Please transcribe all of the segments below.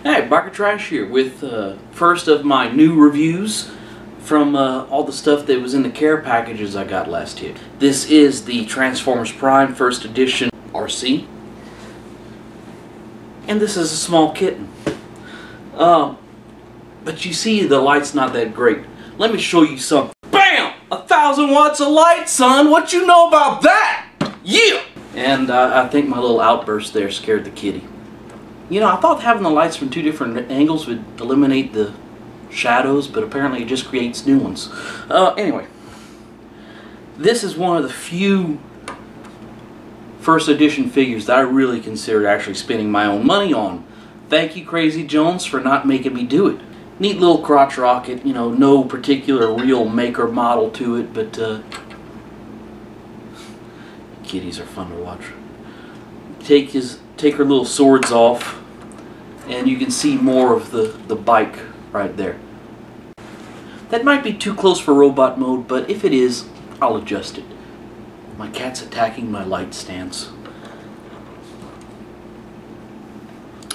Hey, Barker Trash here with first of my new reviews from all the stuff that was in the care packages I got last year. This is the Transformers Prime First Edition Arcee, and this is a small kitten. But you see, the light's not that great. Let me show you something. BAM! 1,000 watts of light, son! What you know about that? Yeah! And I think my little outburst there scared the kitty. You know, I thought having the lights from two different angles would eliminate the shadows, but apparently it just creates new ones. Anyway, this is one of the few first edition figures that I really considered actually spending my own money on. Thank you, Crazy Jones, for not making me do it. Neat little crotch rocket, you know, no particular real maker model to it, but kitties are fun to watch. Take her little swords off, and you can see more of the bike right there. That might be too close for robot mode, but if it is, I'll adjust it. My cat's attacking my light stands.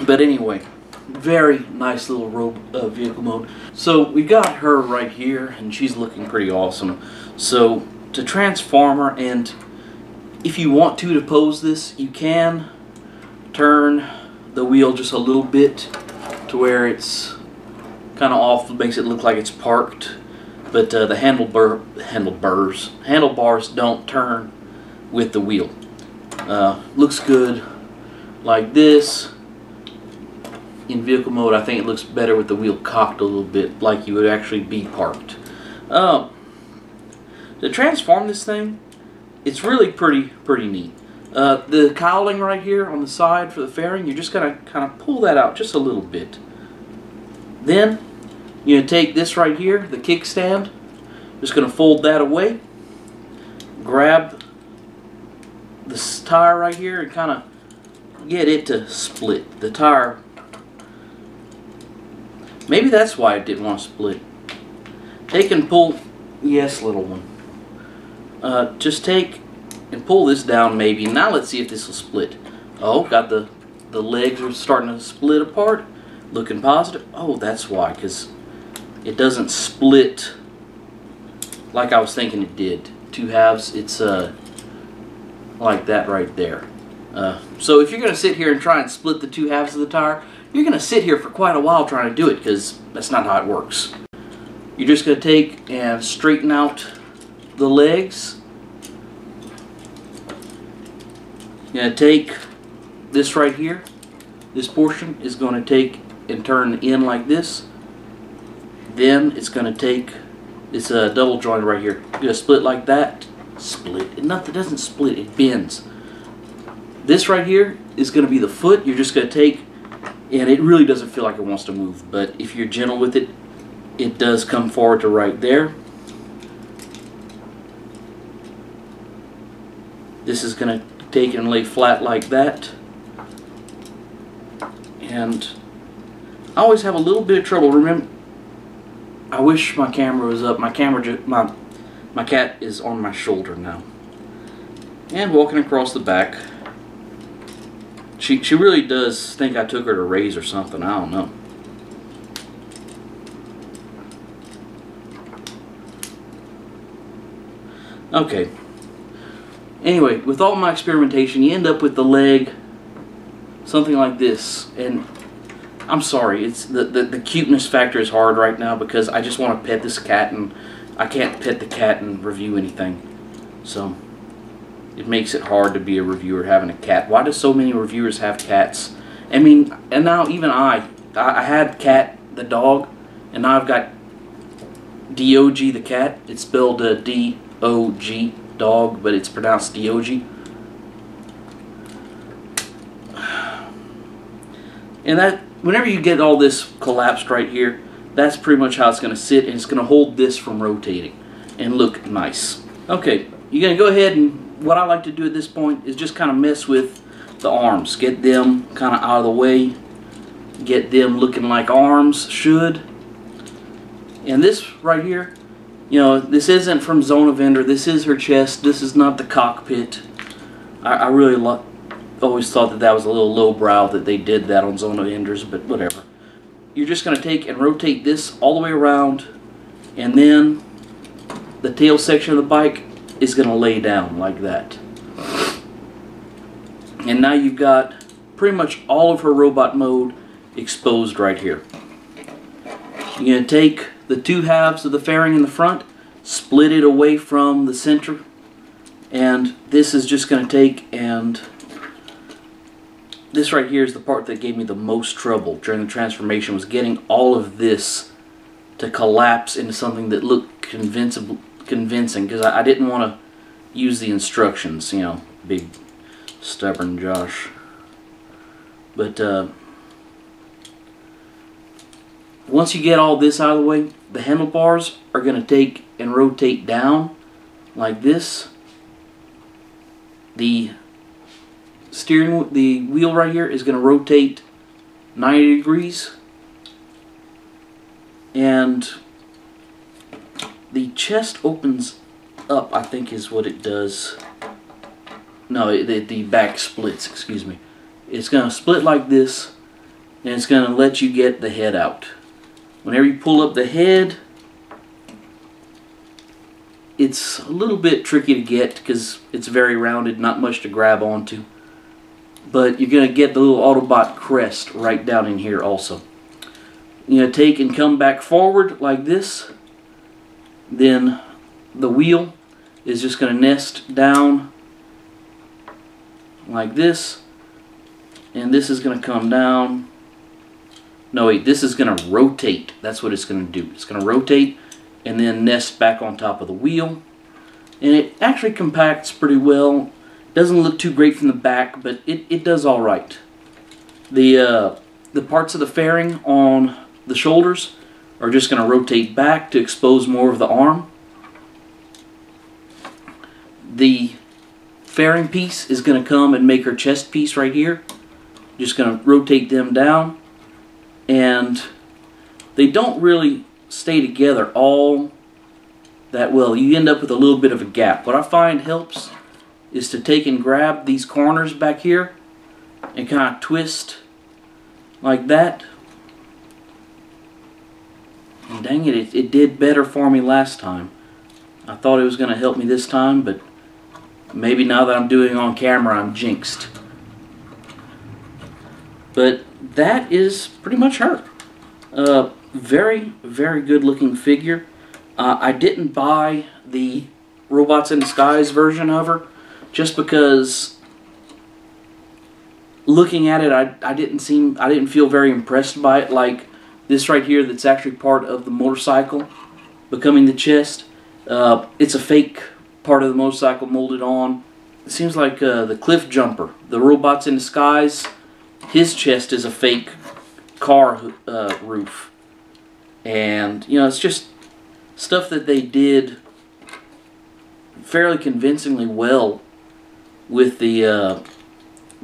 But anyway, very nice little vehicle mode. So we got her right here, and she's looking pretty awesome. So to transform her, and if you want to pose this, you can turn the wheel just a little bit to where it's kind of off, makes it look like it's parked, but the handlebars don't turn with the wheel. Looks good like this. In vehicle mode, I think it looks better with the wheel cocked a little bit, like you would actually be parked. To transform this thing, it's really pretty neat. The cowling right here on the side for the fairing, you're just going to kind of pull that out just a little bit. Then you're going to take this right here, the kickstand, just going to fold that away, grab this tire right here and kind of get it to split. The tire, maybe that's why it didn't want to split. Take and pull, yes, little one. Just take and pull this down maybe. Now let's see if this will split. Oh, got the legs are starting to split apart. Looking positive. Oh, that's why, because it doesn't split like I was thinking it did. Two halves, it's like that right there. So if you're going to sit here and try and split the two halves of the tire, you're going to sit here for quite a while trying to do it, because that's not how it works. You're just going to take and straighten out the legs. You're going to take this right here. This portion is going to take and turn in like this. Then it's going to take this double joint right here. You're going to split like that. Split. It doesn't split. It bends. This right here is going to be the foot. You're just going to take, and it really doesn't feel like it wants to move, but if you're gentle with it, it does come forward to right there. This is going to take and lay flat like that. And I always have a little bit of trouble. Remember, I wish my camera was up. My cat is on my shoulder now. And walking across the back. She really does think I took her to raise or something. I don't know. Okay. Anyway, with all my experimentation, you end up with the leg something like this. And I'm sorry, it's the cuteness factor is hard right now, because I just want to pet this cat, and I can't pet the cat and review anything. So it makes it hard to be a reviewer having a cat. Why do so many reviewers have cats? I mean, and now even I had Cat the dog, and now I've got D-O-G the cat. It's spelled D-O-G dog, but it's pronounced D-O-G. And that, whenever you get all this collapsed right here, that's pretty much how it's going to sit, and it's going to hold this from rotating and look nice. Okay, you're going to go ahead, and what I like to do at this point is just kind of mess with the arms. Get them kind of out of the way. Get them looking like arms should. And this right here, you know, this isn't from Zone of Ender. This is her chest. This is not the cockpit. I really always thought that was a little lowbrow that they did that on Zone of Enders, but whatever. you're just going to take and rotate this all the way around, and then the tail section of the bike is going to lay down like that. And now you've got pretty much all of her robot mode exposed right here. You're going to take the two halves of the fairing in the front, split it away from the center, and this is just going to take, and this right here is the part that gave me the most trouble during the transformation, was getting all of this to collapse into something that looked convincing, because I didn't want to use the instructions, you know, big stubborn Josh. But once you get all this out of the way, the handlebars are going to take and rotate down like this. The wheel right here is going to rotate 90 degrees, and the chest opens up, I think is what it does. No, the back splits, excuse me. It's going to split like this, and it's going to let you get the head out. Whenever you pull up the head, it's a little bit tricky to get because it's very rounded, not much to grab onto. But you're going to get the little Autobot crest right down in here also. You're going to take and come back forward like this. Then the wheel is just going to nest down like this. And this is going to come down. No, wait, this is going to rotate. That's what it's going to do. It's going to rotate and then nest back on top of the wheel. And it actually compacts pretty well. Doesn't look too great from the back, but it does all right. The parts of the fairing on the shoulders are just going to rotate back to expose more of the arm. The fairing piece is going to come and make her chest piece right here. Just going to rotate them down, and they don't really stay together all that well. You end up with a little bit of a gap. What I find helps is to take and grab these corners back here and kind of twist like that. And dang it, it did better for me last time. I thought it was going to help me this time, but maybe now that I'm doing it on camera, I'm jinxed. But that is pretty much her. Very, very good looking figure. I didn't buy the Robots in Disguise version of her just because looking at it, I didn't feel very impressed by it, like this right here that's actually part of the motorcycle becoming the chest. It's a fake part of the motorcycle molded on. It seems like the Cliff Jumper, the Robots in Disguise, his chest is a fake car roof. And, you know, it's just stuff that they did fairly convincingly well with the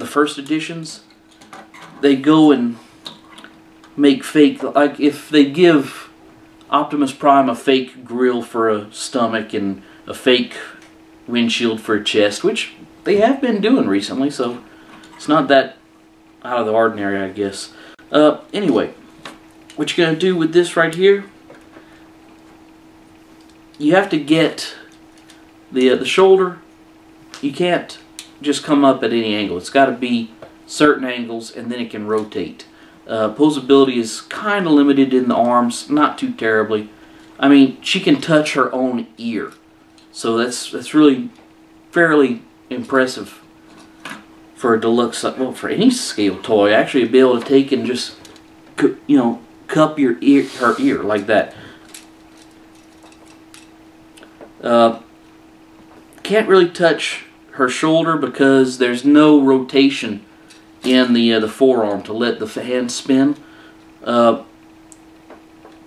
first editions. They go and make fake, like if they give Optimus Prime a fake grill for a stomach and a fake windshield for a chest, which they have been doing recently, so it's not that out of the ordinary, I guess. Anyway, what you're going to do with this right here, you have to get the shoulder. You can't just come up at any angle. It's got to be certain angles, and then it can rotate. Posability is kind of limited in the arms, not too terribly. I mean, she can touch her own ear, so that's really fairly impressive for a deluxe, well, for any scale toy. Actually, be able to take and just, you know, cup her ear like that. Can't really touch her shoulder because there's no rotation in the forearm to let the hand spin.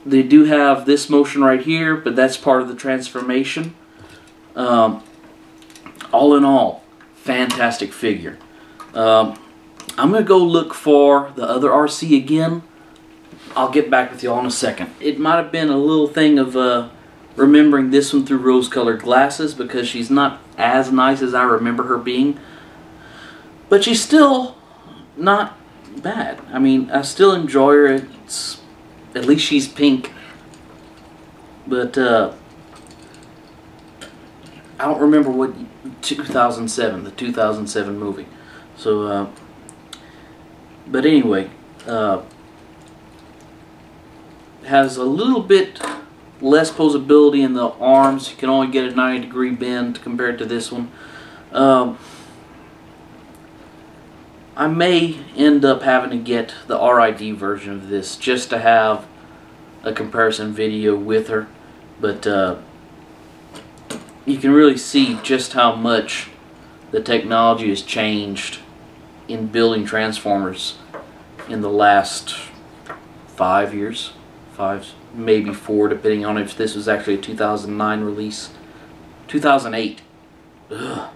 They do have this motion right here, but that's part of the transformation. All in all, fantastic figure. I'm going to go look for the other Arcee again. I'll get back with you all in a second. It might have been a little thing of remembering this one through rose-colored glasses, because she's not as nice as I remember her being. But she's still not bad. I mean, I still enjoy her. It's At least she's pink. But I don't remember what 2007, the 2007 movie. So, but anyway, has a little bit less posability in the arms. You can only get a 90-degree bend compared to this one. I may end up having to get the RID version of this just to have a comparison video with her, but you can really see just how much the technology has changed in building Transformers in the last 5 years, maybe 4, depending on if this was actually a 2009 release. 2008. Ugh.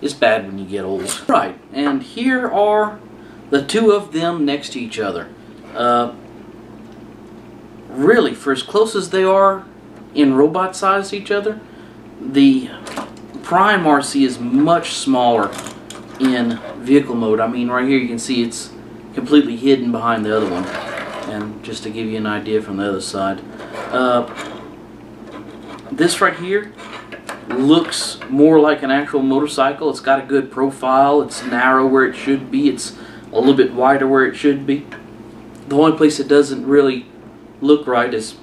It's bad when you get old. Right, and here are the two of them next to each other. Really, for as close as they are in robot size to each other, the Prime Arcee is much smaller in vehicle mode. I mean, right here you can see it's completely hidden behind the other one. And just to give you an idea from the other side, this right here looks more like an actual motorcycle. It's got a good profile. It's narrow where it should be. It's a little bit wider where it should be. The only place it doesn't really look right is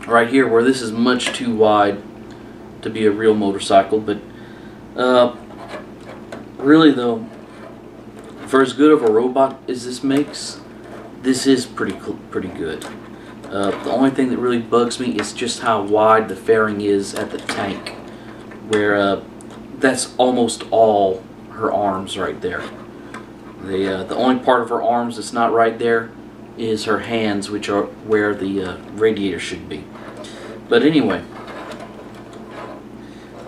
right here, where this is much too wide to be a real motorcycle. But really though, for as good of a robot as this makes, this is pretty good. The only thing that really bugs me is just how wide the fairing is at the tank, where that's almost all her arms right there. The only part of her arms that's not right there is her hands, which are where the radiator should be. But anyway,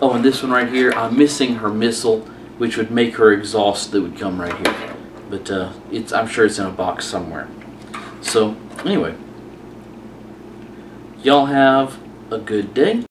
oh, and this one right here, I'm missing her missile, which would make her exhaust that would come right here. But I'm sure it's in a box somewhere. So anyway, y'all have a good day.